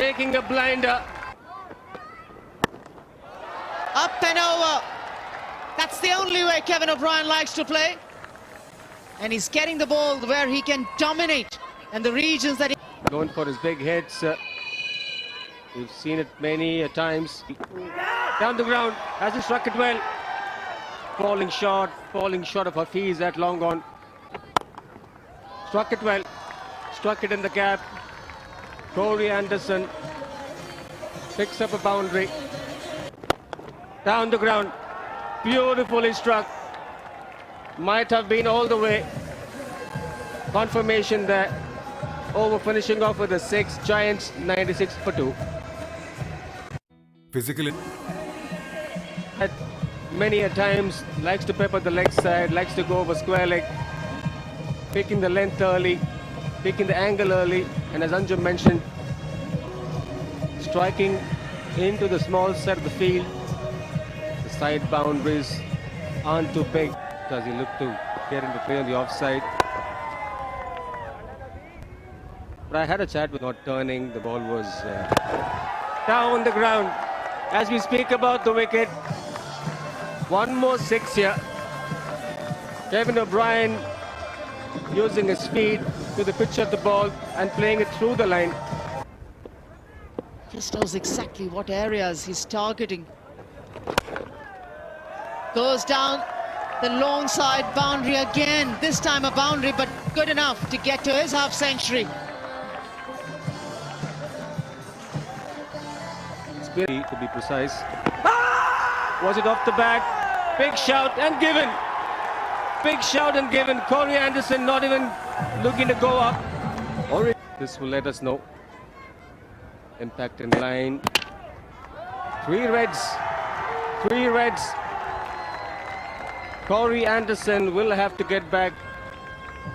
taking a blinder. Up and over. That's the only way Kevin O'Brien likes to play. And he's getting the ball where he can dominate and the regions that he... Going for his big hits. We've seen it many times. Down the ground, hasn't struck it well. Falling short of Hafiz, that long on. Struck it well, struck it in the gap. Corey Anderson picks up a boundary. Down the ground, beautifully struck. Might have been all the way. Confirmation there. Over finishing off with a 6, Giants 96 for 2. Physically. At many a times likes to pepper the leg side, likes to go over square leg, picking the length early, picking the angle early, and as Anjum mentioned, striking into the small side of the field. The side boundaries aren't too big because he looked to get into play on the offside. But I had a chat with not turning, the ball was down the ground. As we speak about the wicket, one more 6 here. Kevin O'Brien using his speed to the pitch of the ball and playing it through the line. Just knows exactly what areas he's targeting. Goes down the long side boundary again. This time a boundary, but good enough to get to his half century. To be precise. Was it off the bat? Big shout and given. Big shout and given. Corey Anderson not even looking to go up. This will let us know. Impact in line. 3 reds. 3 reds. Corey Anderson will have to get back.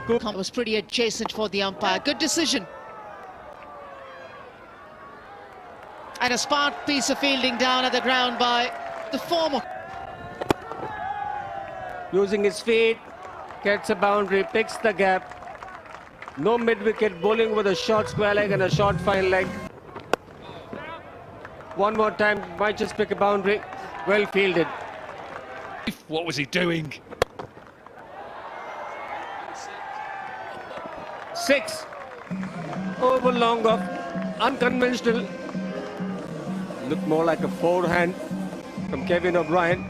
Was pretty adjacent for the umpire. Good decision. And a smart piece of fielding down at the ground by the former. Using his feet, gets a boundary, picks the gap. No mid-wicket, bowling with a short square leg and a short fine leg. One more time, might just pick a boundary. Well fielded. What was he doing? 6. Over long off, unconventional. Looked more like a forehand from Kevin O'Brien.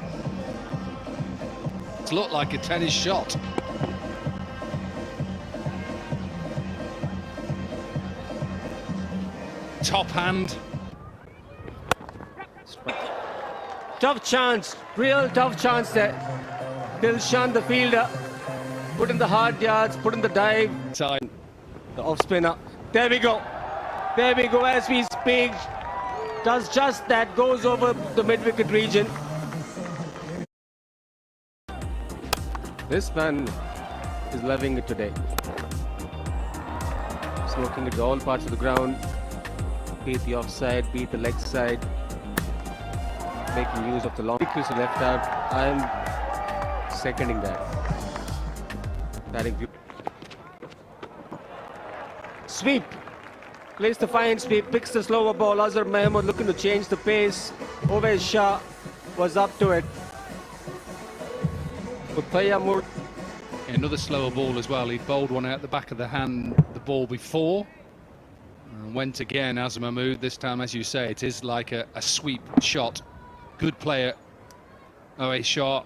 It looked like a tennis shot. Top hand. Tough chance, real tough chance there. Dilshan, the fielder, put in the hard yards, put in the dive. Time. The off spinner. There we go. There we go as we speak. Does just that, goes over the mid-wicket region. This man is loving it today. Smoking it to all parts of the ground. Be it the offside, be it the leg side. Making use of the long kick to left out. I am seconding that. Batting view. Sweep. Plays the fine sweep, picks the slower ball. Azhar Mahmood looking to change the pace. Ovais Shah was up to it. Uthaya Another slower ball as well. He bowled one out the back of the hand the ball before. And went again, Azhar Mahmood. This time, as you say, it is like a sweep shot. Good player, Ovais Shah.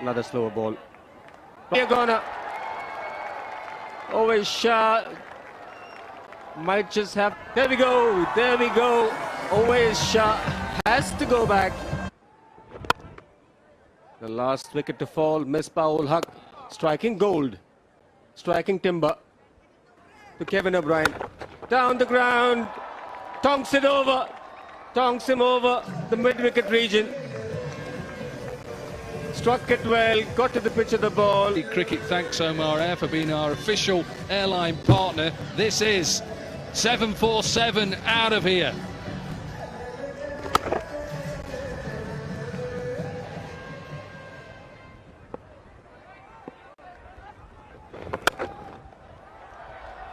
Another slower ball. Diagonal. Ovais Shah might just have... There we go, there we go. Ovais Shah has to go back. The last wicket to fall, Misbah-ul Haq striking gold. Striking timber to Kevin O'Brien. Down the ground, tonks it over. Tonks him over the mid-wicket region. Struck it well, got to the pitch of the ball. Cricket thanks Omar Air for being our official airline partner. This is 747 out of here.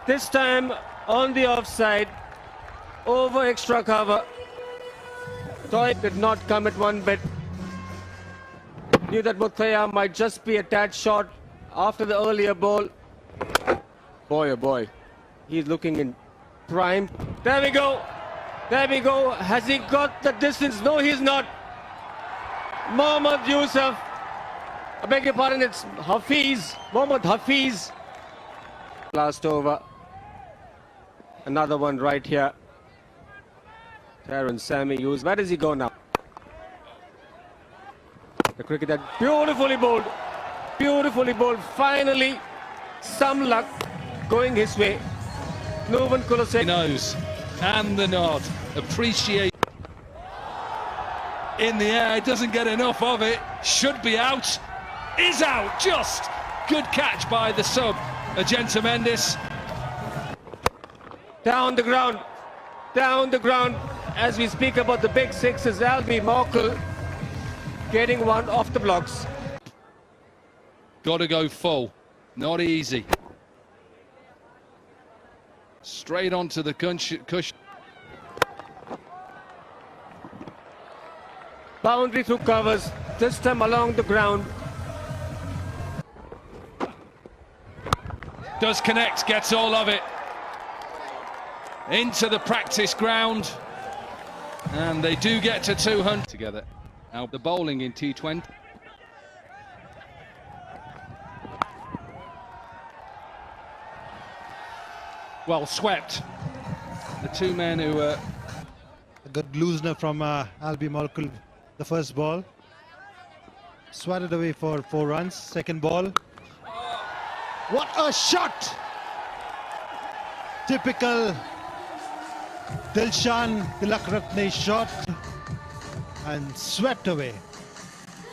This time on the offside, over extra cover. Toy did not come at one bit. Knew that Muthaiya might just be a tad short after the earlier ball. Boy, oh boy, he's looking in prime. There we go. There we go. Has he got the distance? No, he's not. Mohammad Yusuf. I beg your pardon, it's Hafiz. Mohammad Hafiz. Last over. Another one right here. Taran Sami Hughes. Where does he go now? The cricketer beautifully bowled. Beautifully bowled. Finally, some luck going his way. Nuvan Kulase. Nose and the nod. Appreciate. In the air, doesn't get enough of it. Should be out. Is out. Just good catch by the sub. Agenta Mendes. Down the ground. Down the ground. As we speak about the big sixes, Albie Morkel getting one off the blocks. Got to go full. Not easy. Straight onto the cushion. Boundary through covers. This time along the ground. Does connect, gets all of it. Into the practice ground. And they do get to 200 together. Now the bowling in T20. Well swept. The two men who A good loosener from Albie Morkel, the first ball. Swatted away for 4 runs. Second ball. What a shot! Typical Dilshan Tilakratne shot, and swept away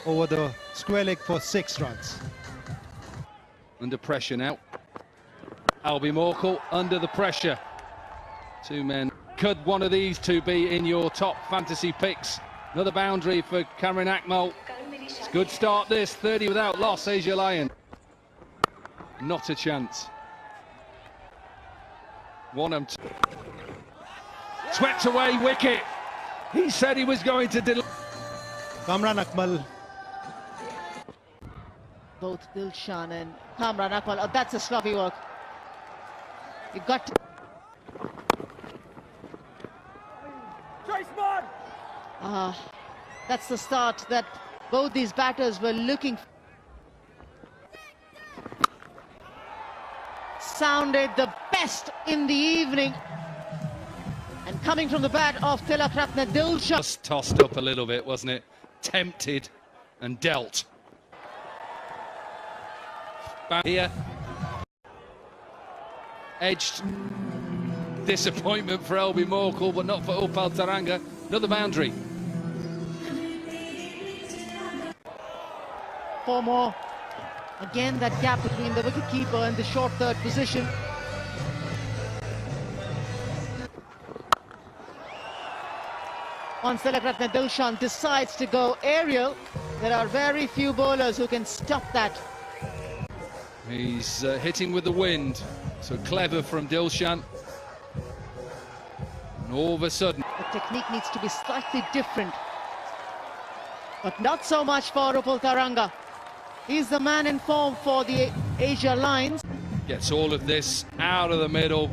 over the square leg for 6 runs. under pressure now. Albie Morkel under the pressure. Two men. Could one of these two be in your top fantasy picks? Another boundary for Cameron Akmal. It's a good start this, 30 without loss, Asia Lion. Not a chance. One swept away wicket. He said he was going to Kamran Akmal. Both Dilshan and Kamran Akmal. Oh, that's a sloppy work. You got to... that's the start that both these batters were looking for. Sounded the best in the evening. And coming from the bat of Tilakratne Dilshan. Just tossed up a little bit, wasn't it? Tempted and dealt. Back here. Edged. Disappointment for Albie Morkel, but not for Upal Taranga. Another boundary. 4 more. Again, that gap between the wicketkeeper and the short third position. Once Tilakratne Dilshan decides to go aerial, there are very few bowlers who can stop that. He's hitting with the wind, so clever from Dilshan. And all of a sudden... The technique needs to be slightly different. But not so much for Upal Taranga. He's the man in form for the Asia Lions. Gets all of this out of the middle.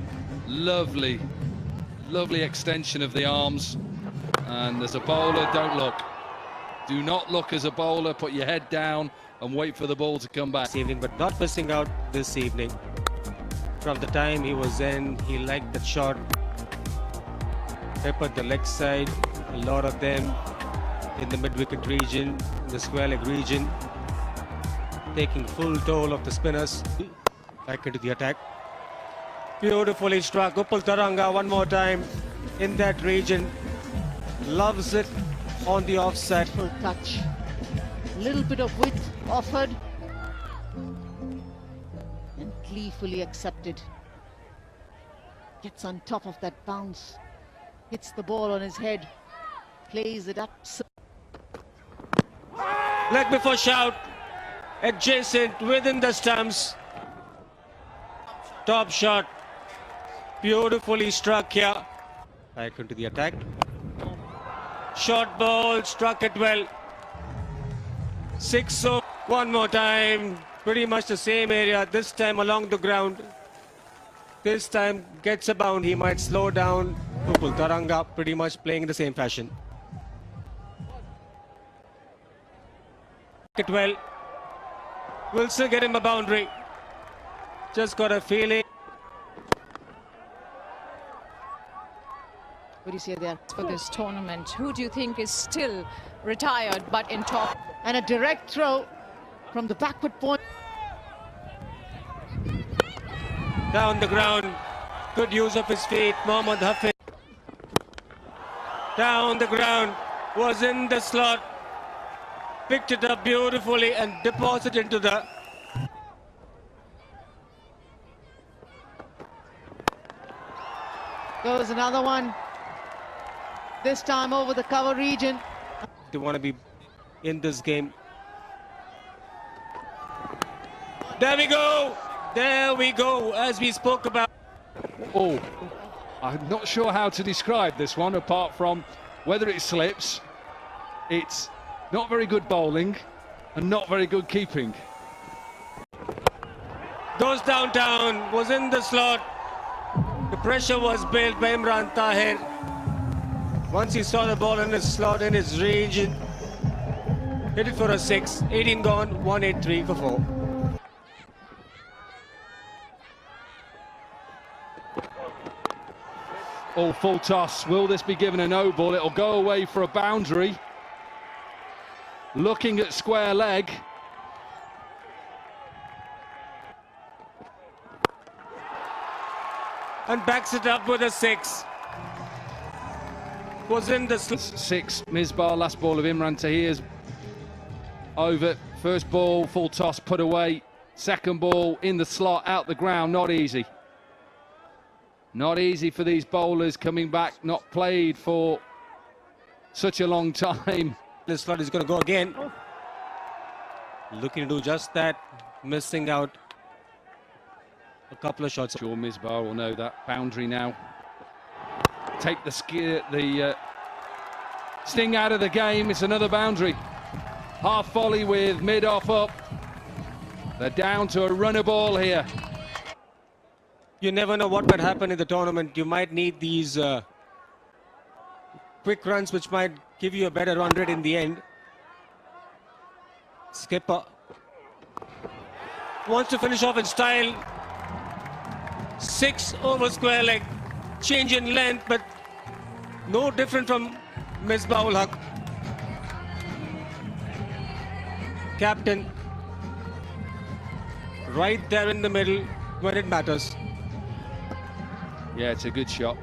Lovely, lovely extension of the arms. And as a bowler, don't look. Do not look as a bowler. Put your head down and wait for the ball to come back. This evening, but not missing out this evening. From the time he was in, he liked that shot. Peppered the leg side. A lot of them in the mid-wicket region, in the square leg region. Taking full toll of the spinners. Back into the attack. Beautifully struck. Upal Taranga one more time in that region. Loves it on the offset. Full touch. Little bit of width offered. And gleefully accepted. Gets on top of that bounce. Hits the ball on his head. Plays it up. Leg before shout. Adjacent within the stumps. Top shot. Beautifully struck here. Back into the attack. Short ball, struck it well. 6 so one more time. Pretty much the same area, this time along the ground. This time gets a bound, he might slow down. Upul Taranga pretty much playing in the same fashion. It well. Will still get him a boundary. Just got a feeling. What do you say there? For this tournament, who do you think is still retired but in top? And a direct throw from the backward point. Down the ground. Good use of his feet. Mohammad Hafiz. Down the ground. Was in the slot. Picked it up beautifully and deposited into the... Goes another one. This time over the cover region. They want to be in this game. There we go. There we go, as we spoke about. Oh, I'm not sure how to describe this one, apart from whether it slips, it's not very good bowling and not very good keeping. Goes downtown, was in the slot. The pressure was built by Imran Tahir. Once he saw the ball in his slot, in his region, hit it for a 6. 18 gone, 183 for 4. Oh, full toss. Will this be given a no ball? It'll go away for a boundary. Looking at square leg. And backs it up with a 6. Was in the 6, Misbah, last ball of Imran Tahir's over. First ball, full toss, put away. Second ball, in the slot, out the ground, not easy. Not easy for these bowlers coming back, not played for such a long time. This slot is going to go again. Looking to do just that, missing out a couple of shots. Sure, Misbah will know that boundary now. Take the sting out of the game. It's another boundary. Half volley with mid-off up. They're down to a runner ball here. You never know what might happen in the tournament. You might need these quick runs which might give you a better run rate in the end. Skipper wants to finish off in style. 6 over square leg. Change in length, but no different from Misbah ul Haq. Captain right there in the middle when it matters. Yeah, it's a good shot.